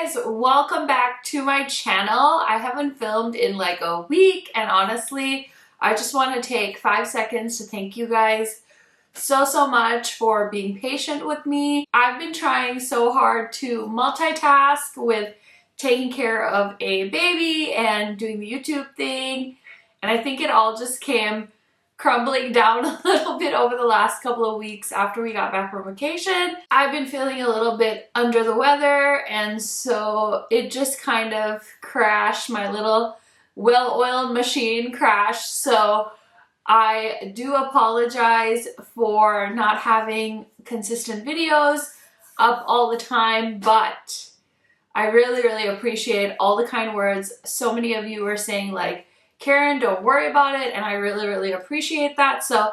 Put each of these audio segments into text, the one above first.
guys, welcome back to my channel. I haven't filmed in like a week, and honestly I just want to take 5 seconds to thank you guys so much for being patient with me. I've been trying so hard to multitask with taking care of a baby and doing the YouTube thing, and I think it all just came crumbling down a little bit over the last couple of weeks after we got back from vacation. I've been feeling a little bit under the weather, and so it just kind of crashed. My little well-oiled machine crashed, so I do apologize for not having consistent videos up all the time, but I really appreciate all the kind words. So many of you were saying like, Karen, don't worry about it, and I really appreciate that. So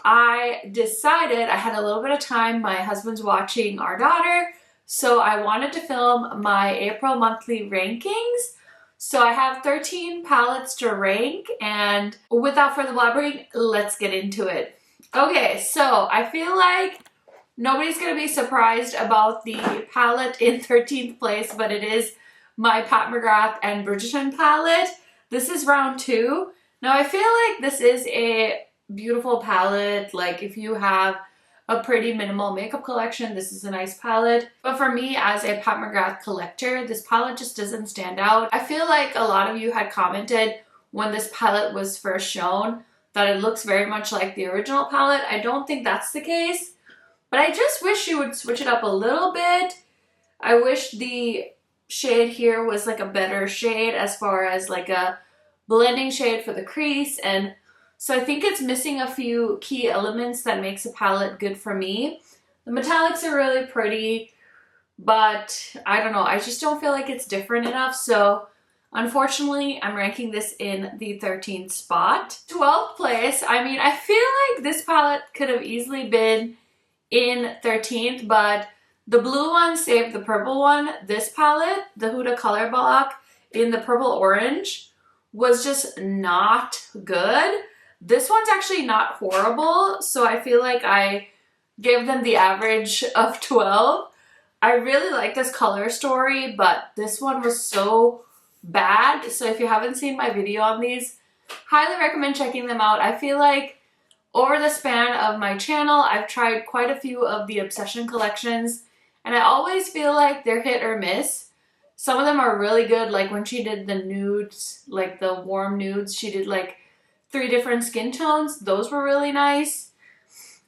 I decided I had a little bit of time. My husband's watching our daughter, so I wanted to film my April monthly rankings. So I have 13 palettes to rank, and without further blabbering, let's get into it. Okay, so I feel like nobody's gonna be surprised about the palette in 13th place, but it is my Pat McGrath and Bridgerton palette. This is round 2. Now I feel like this is a beautiful palette. Like if you have a pretty minimal makeup collection, this is a nice palette. But for me as a Pat McGrath collector, this palette just doesn't stand out. I feel like a lot of you had commented when this palette was first shown that it looks very much like the original palette. I don't think that's the case, but I just wish you would switch it up a little bit. I wish the shade here was like a better shade as far as like a blending shade for the crease, and so I think it's missing a few key elements that makes a palette good for me. The metallics are really pretty, but I don't know, I just don't feel like it's different enough, so unfortunately I'm ranking this in the 13th spot. 12th place, I mean, I feel like this palette could have easily been in 13th, but the blue one saved the purple one. This palette, the Huda Color Block in the purple orange, was just not good. This one's actually not horrible, so I feel like I gave them the average of 12. I really like this color story, but this one was so bad. So if you haven't seen my video on these, highly recommend checking them out. I feel like over the span of my channel, I've tried quite a few of the Obsession collections, and I always feel like they're hit or miss. Some of them are really good, like when she did the nudes, like the warm nudes, she did like 3 different skin tones. Those were really nice.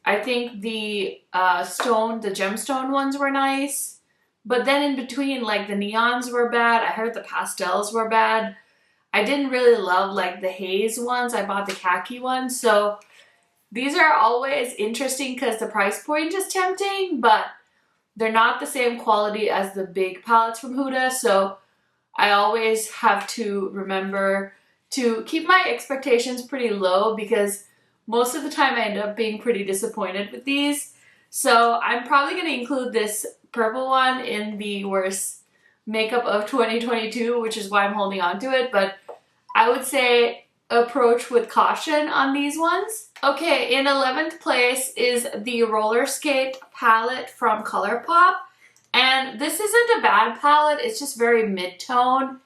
I think the gemstone ones were nice. But then in between, like the neons were bad. I heard the pastels were bad. I didn't really love like the haze ones. I bought the khaki ones. So these are always interesting because the price point is tempting, but they're not the same quality as the big palettes from Huda, so I always have to remember to keep my expectations pretty low because most of the time I end up being pretty disappointed with these. So I'm probably going to include this purple one in the worst makeup of 2022, which is why I'm holding on to it, but I would say approach with caution on these ones. Okay, in 11th place is the Roller Skate palette from Colourpop, and this isn't a bad palette, it's just very mid-tone,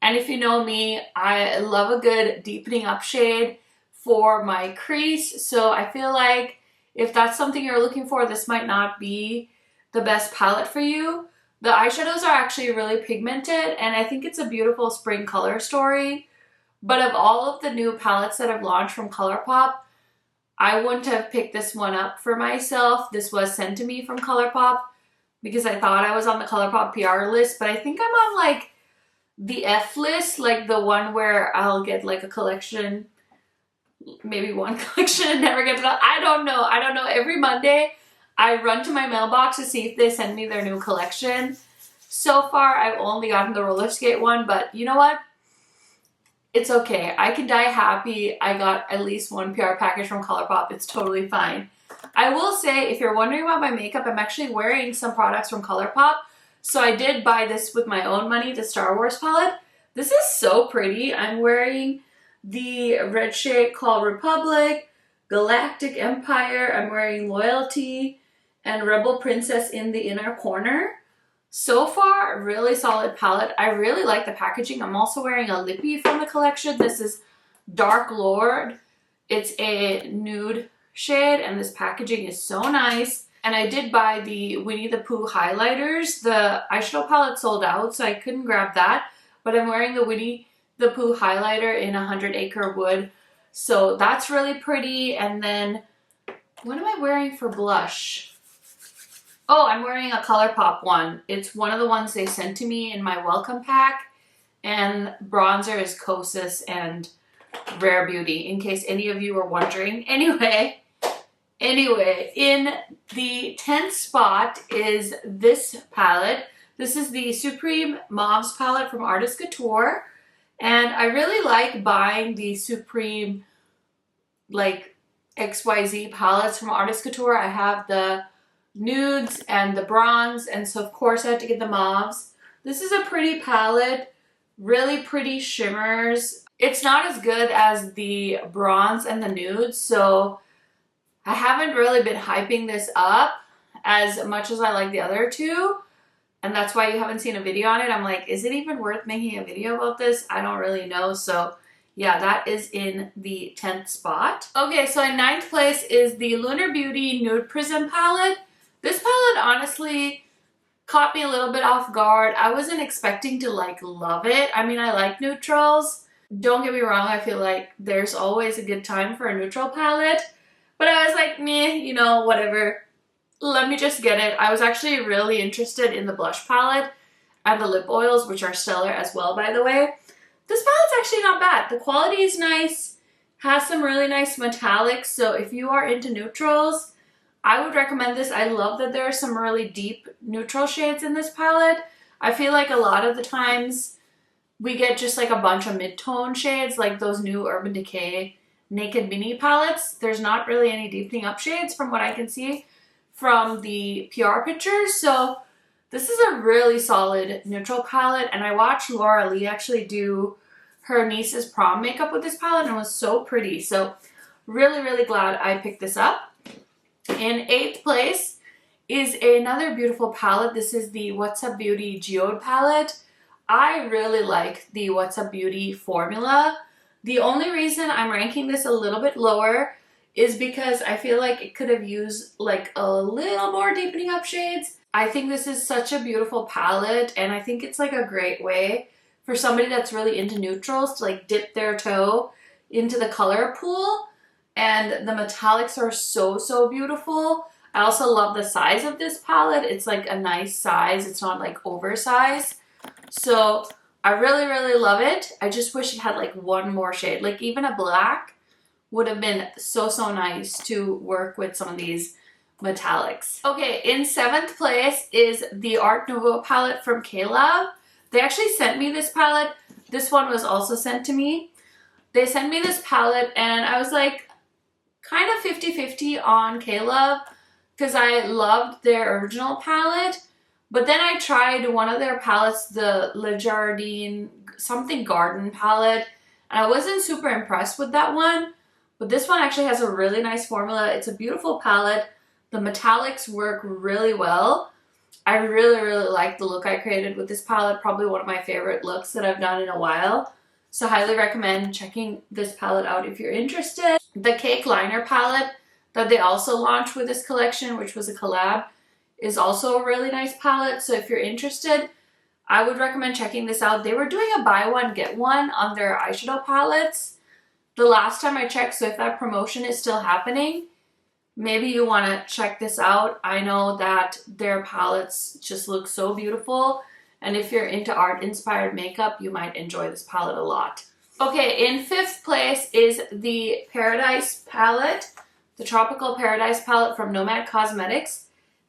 and if you know me, I love a good deepening up shade for my crease, so I feel like if that's something you're looking for, this might not be the best palette for you. The eyeshadows are actually really pigmented, and I think it's a beautiful spring color story. But of all of the new palettes that have launched from Colourpop, I wouldn't have picked this one up for myself. This was sent to me from Colourpop because I thought I was on the Colourpop PR list, but I think I'm on like the F list, like the one where I'll get like a collection, maybe one collection and never get it. I don't know. Every Monday I run to my mailbox to see if they send me their new collection. So far I've only gotten the roller skate one, but you know what? It's okay. I can die happy. I got at least one PR package from Colourpop. It's totally fine. I will say, if you're wondering about my makeup, I'm actually wearing some products from Colourpop. So I did buy this with my own money, the Star Wars palette. This is so pretty. I'm wearing the red shade called Republic, Galactic Empire. I'm wearing Loyalty and Rebel Princess in the inner corner. So far, really solid palette. I really like the packaging. I'm also wearing a lippy from the collection. This is Dark Lord. It's a nude shade and this packaging is so nice. And I did buy the Winnie the Pooh highlighters. The eyeshadow palette sold out, so I couldn't grab that. But I'm wearing the Winnie the Pooh highlighter in 100 Acre Wood. So that's really pretty. And then, what am I wearing for blush? Oh, I'm wearing a Colourpop one. It's one of the ones they sent to me in my welcome pack. And bronzer is Kosas and Rare Beauty, in case any of you are wondering. Anyway, in the 10th spot is this palette. This is the Supreme Mauves palette from Artist Couture. And I really like buying the Supreme, like, XYZ palettes from Artist Couture. I have the nudes and the bronze, and so of course I had to get the mauves. This is a pretty palette, really pretty shimmers. It's not as good as the bronze and the nudes, so I haven't really been hyping this up as much as I like the other two, and that's why you haven't seen a video on it. I'm like, is it even worth making a video about this? I don't really know. So yeah, that is in the 10th spot. Okay, so in 9th place is the Lunar Beauty Nude Prism palette. This palette honestly caught me a little bit off guard. I wasn't expecting to like love it. I mean, I like neutrals. Don't get me wrong, I feel like there's always a good time for a neutral palette. But I was like, meh, you know, whatever. Let me just get it. I was actually really interested in the blush palette and the lip oils, which are stellar as well, by the way. This palette's actually not bad. The quality is nice, has some really nice metallics. So if you are into neutrals, I would recommend this. I love that there are some really deep neutral shades in this palette. I feel like a lot of the times we get just like a bunch of mid-tone shades, like those new Urban Decay Naked Mini palettes. There's not really any deepening up shades from what I can see from the PR pictures. So this is a really solid neutral palette, and I watched Laura Lee actually do her niece's prom makeup with this palette and it was so pretty. So really, really glad I picked this up. In 8th place is another beautiful palette. This is the What's Up Beauty Geode palette. I really like the What's Up Beauty formula. The only reason I'm ranking this a little bit lower is because I feel like it could have used like a little more deepening up shades. I think this is such a beautiful palette, and I think it's like a great way for somebody that's really into neutrals to like dip their toe into the color pool. And the metallics are so, so beautiful. I also love the size of this palette. It's like a nice size. It's not like oversized. So I really, really love it. I just wish it had like one more shade. Like even a black would have been so, so nice to work with some of these metallics. Okay, in 7th place is the Art Nouveau palette from Kayla. They actually sent me this palette. This one was also sent to me. They sent me this palette and I was like, kind of 50-50 on Kayla because I loved their original palette, but then I tried one of their palettes, the Le Jardin something garden palette, and I wasn't super impressed with that one, but this one actually has a really nice formula. It's a beautiful palette. The metallics work really well. I really, really like the look I created with this palette. Probably one of my favorite looks that I've done in a while. So highly recommend checking this palette out if you're interested. The Cake Liner palette that they also launched with this collection, which was a collab, is also a really nice palette. So if you're interested, I would recommend checking this out. They were doing a buy one, get one on their eyeshadow palettes the last time I checked. So if that promotion is still happening, maybe you want to check this out. I know that their palettes just look so beautiful. And if you're into art-inspired makeup, you might enjoy this palette a lot. Okay, in 5th place is the Paradise palette, the Tropical Paradise palette from Nomad Cosmetics.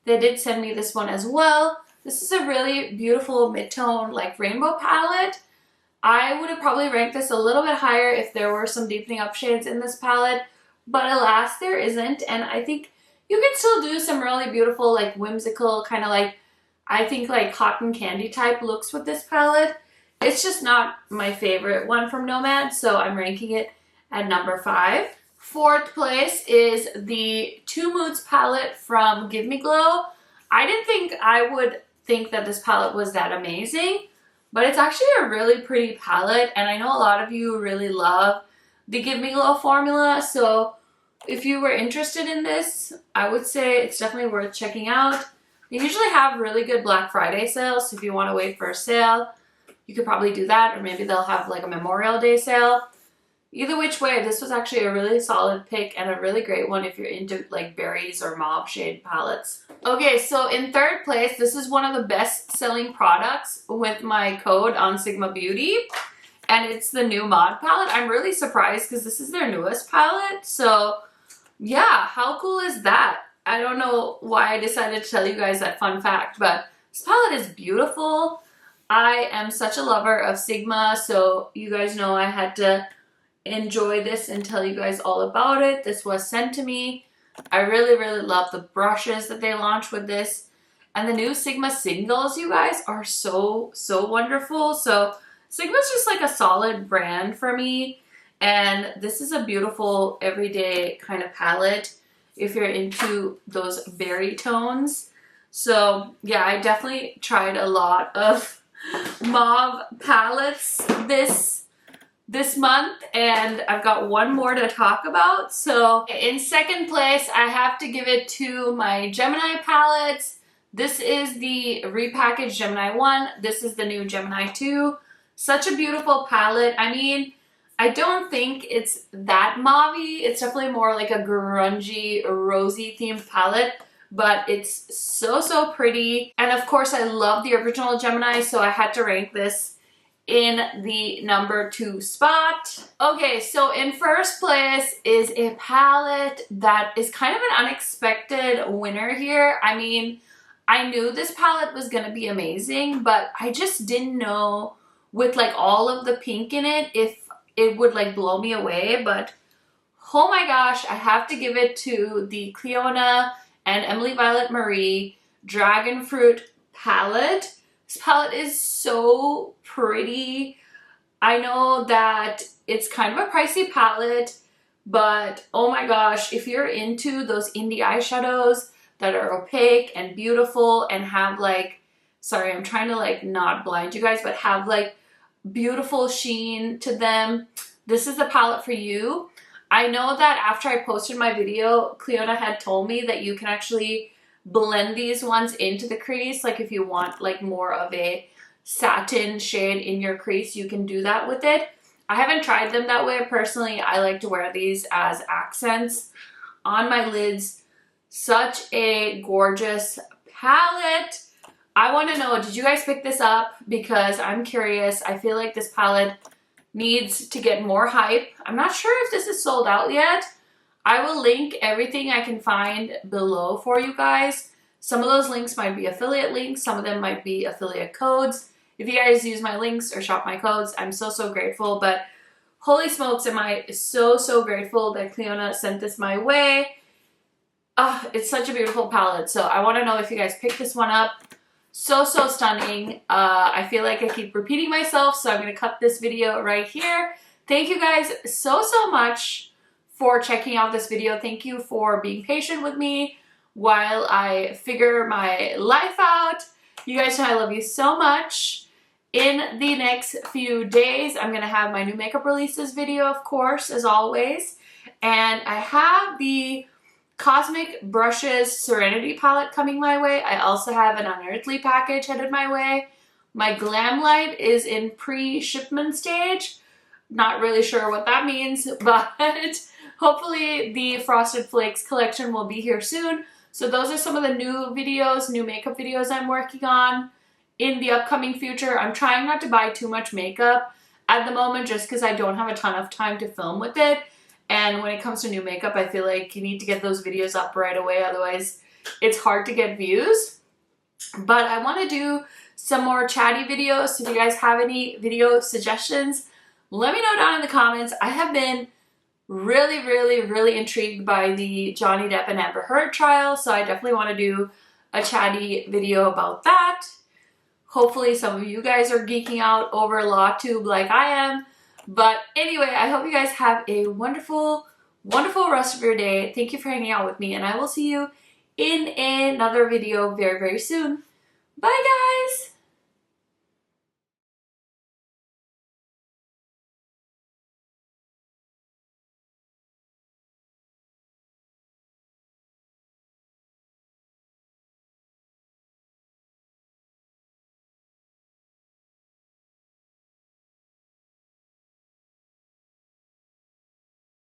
They did send me this one as well. This is a really beautiful mid-tone, like rainbow palette. I would have probably ranked this a little bit higher if there were some deepening up shades in this palette, but alas, there isn't. And I think you can still do some really beautiful, like whimsical, kind of like, I think like cotton candy type looks with this palette. It's just not my favorite one from Nomad, so I'm ranking it at number 5. 4th place is the Two Moods palette from Give Me Glow. I didn't think I would think that this palette was that amazing, but it's actually a really pretty palette, and I know a lot of you really love the Give Me Glow formula, so if you were interested in this, I would say it's definitely worth checking out. They usually have really good Black Friday sales, so if you want to wait for a sale, you could probably do that, or maybe they'll have like a Memorial Day sale. Either which way, this was actually a really solid pick and a really great one if you're into like berries or mauve shade palettes. Okay, so in third place, this is one of the best selling products with my code on Sigma Beauty, and it's the new Mod palette. I'm really surprised because this is their newest palette, so yeah, how cool is that? I don't know why I decided to tell you guys that fun fact, but this palette is beautiful. I am such a lover of Sigma, so you guys know I had to enjoy this and tell you guys all about it. This was sent to me. I really, really love the brushes that they launched with this. And the new Sigma singles, you guys, are so, so wonderful. So Sigma's just like a solid brand for me. And this is a beautiful everyday kind of palette if you're into those berry tones. So yeah, I definitely tried a lot of mauve palettes this month, and I've got one more to talk about. So in second place, I have to give it to my Gemini palettes. This is the repackaged Gemini 1. This is the new Gemini 2. Such a beautiful palette. I mean, I don't think it's that mauve-y. It's definitely more like a grungy, rosy themed palette, but it's so, so pretty. And of course, I love the original Gemini, so I had to rank this in the number 2 spot. Okay, so in first place is a palette that is kind of an unexpected winner here. I mean, I knew this palette was gonna be amazing, but I just didn't know with like all of the pink in it if it would like blow me away. But oh my gosh, I have to give it to the Cleona and Emily Violet Marie Dragon Fruit palette. This palette is so pretty. I know that it's kind of a pricey palette, but oh my gosh, if you're into those indie eyeshadows that are opaque and beautiful and have like, sorry, I'm trying to like not blind you guys, but have like beautiful sheen to them, this is the palette for you. I know that after I posted my video, Cleona had told me that you can actually blend these ones into the crease. Like if you want like more of a satin shade in your crease, you can do that with it. I haven't tried them that way. Personally, I like to wear these as accents on my lids. Such a gorgeous palette. I want to know, did you guys pick this up? Because I'm curious. I feel like this palette needs to get more hype. I'm not sure if this is sold out yet. I will link everything I can find below for you guys. Some of those links might be affiliate links. Some of them might be affiliate codes. If you guys use my links or shop my codes, I'm so, so grateful. But holy smokes, am I so, so grateful that Cleona sent this my way. It's such a beautiful palette. So I want to know if you guys picked this one up. So, so stunning. I feel like I keep repeating myself, so I'm going to cut this video right here. Thank you guys so, so much for checking out this video. Thank you for being patient with me while I figure my life out. You guys know I love you so much. In the next few days, I'm going to have my new makeup releases video, of course, as always. And I have the Cosmic Brushes Serenity palette coming my way. I also have an Unearthly package headed my way. My Glamlite is in pre-shipment stage. Not really sure what that means, but hopefully the Frosted Flakes collection will be here soon. So those are some of the new videos, new makeup videos I'm working on in the upcoming future. I'm trying not to buy too much makeup at the moment just because I don't have a ton of time to film with it. And when it comes to new makeup, I feel like you need to get those videos up right away. Otherwise, it's hard to get views. But I want to do some more chatty videos. So if you guys have any video suggestions, let me know down in the comments. I have been really, really, really intrigued by the Johnny Depp and Amber Heard trial. So I definitely want to do a chatty video about that. Hopefully some of you guys are geeking out over LawTube like I am. But anyway, I hope you guys have a wonderful, wonderful rest of your day. Thank you for hanging out with me, and I will see you in another video very, very soon. Bye guys!